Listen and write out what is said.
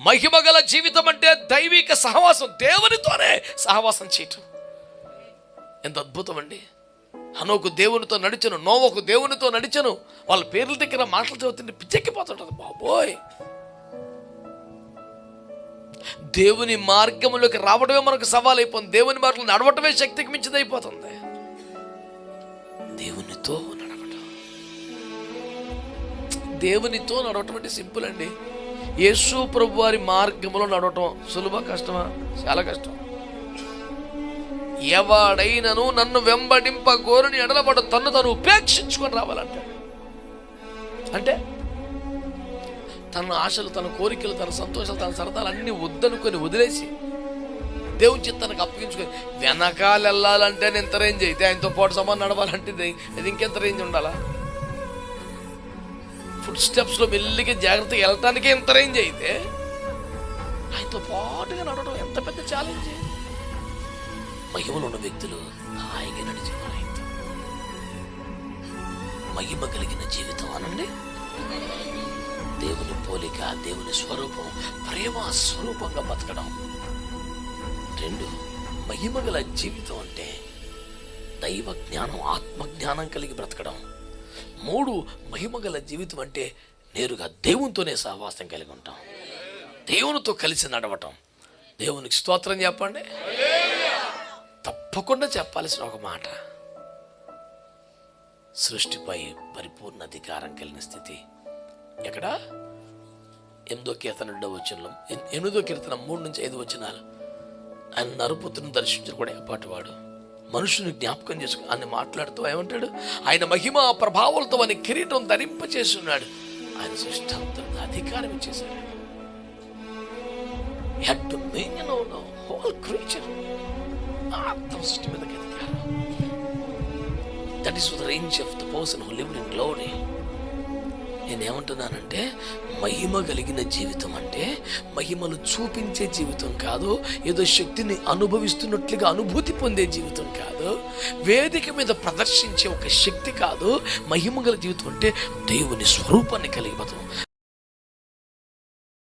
మహిమగల జీవితం అంటే దైవిక సహవాసం, దేవునితోనే సహవాసం చేయటం. ఎంత అద్భుతం అండి. హనోకు దేవునితో నడిచను, నోవకు దేవునితో నడిచను. వాళ్ళ పేర్ల దగ్గర మాటలు చదువుతుంటే పిచ్చెక్కిపోతుంటుంది. బాబోయ్, దేవుని మార్గంలోకి రావడమే మనకు సవాల్ అయిపోతుంది. దేవుని మార్గంలో నడవటమే శక్తికి మించిది అయిపోతుంది. దేవునితో నడవటం, దేవునితో నడవటం అంటే సింపుల్ అండి. యేసు ప్రభు వారి మార్గంలో నడవటం సులభ కష్టమా? చాలా కష్టం. ఎవడైనను నన్ను వెంబడింపగోరుని ఎడలవాడు తన్ను తను ఉపేక్షించుకొని రావాలంటాడు. అంటే తన ఆశలు, తన కోరికలు, తన సంతోషాలు, తన సరదాలు అన్ని వద్దనుకొని వదిలేసి దేవుని చిత్తానికి అప్పగించుకొని వెనకాల వెళ్ళాలంటే ఎంత రేంజ్ అయితే, ఆయనతో పాటు సమానం నడవాలంటే ఇది ఇంకెంత రేంజ్ ఉండాలా? ఫుడ్ స్టెప్స్లో మెల్లిగా జాగ్రత్తగా వెళ్ళటానికి ఎంత రేంజ్ అయితే, ఆయనతో పాటుగా నడవడం ఎంత పెద్ద ఛాలెంజ్. మహిమలో ఉన్న వ్యక్తులు హాయిగా నడిచేవారు. ఆయనతో మహిమ కలిగిన జీవితం అనండి. దేవుని పోలిక, దేవుని స్వరూపం, ప్రేమ స్వరూపంగా బతకడం. 2, మహిమగల జీవితం అంటే దైవ జ్ఞానం, ఆత్మజ్ఞానం కలిగి బ్రతకడం. 3, మహిమగల జీవితం అంటే నేరుగా దేవునితోనే సహవాసం కలిగి ఉంటాం, దేవునితో కలిసి నడవటం. దేవునికి స్తోత్రం చెప్పండి. తప్పకుండా చెప్పాల్సిన ఒక మాట, సృష్టిపై పరిపూర్ణ అధికారం కలిగిన స్థితి ఎక్కడ? 8వ కీర్తన 2వ వచనంలో, 8వ కీర్తన 3-5 వచనాలు. ఆయన నరుపుత్రుని దర్శించిన కూడా ఏపాటివాడు, మనుషుని జ్ఞాపకం చేసుకుని అని మాట్లాడుతూ ఏమంటాడు? ఆయన మహిమ ప్రభావాలతో అని కిరీటం ధరింపచేసి ఉన్నాడు. ఆయన సృష్టి అంతటి అధికారం ఇచ్చేశాడు. హోల్ క్రీచర్, ఆత్మ సృష్టి మీదకి అధికారం. That is the range of the person who lived in glory. నేనేమంటున్నానంటే, మహిమ కలిగిన జీవితం అంటే మహిమను చూపించే జీవితం కాదు, ఏదో శక్తిని అనుభవిస్తున్నట్లుగా అనుభూతి పొందే జీవితం కాదు, వేదిక మీద ప్రదర్శించే ఒక శక్తి కాదు. మహిమ గల జీవితం అంటే దేవుని స్వరూపాన్ని కలిగి బతకడం.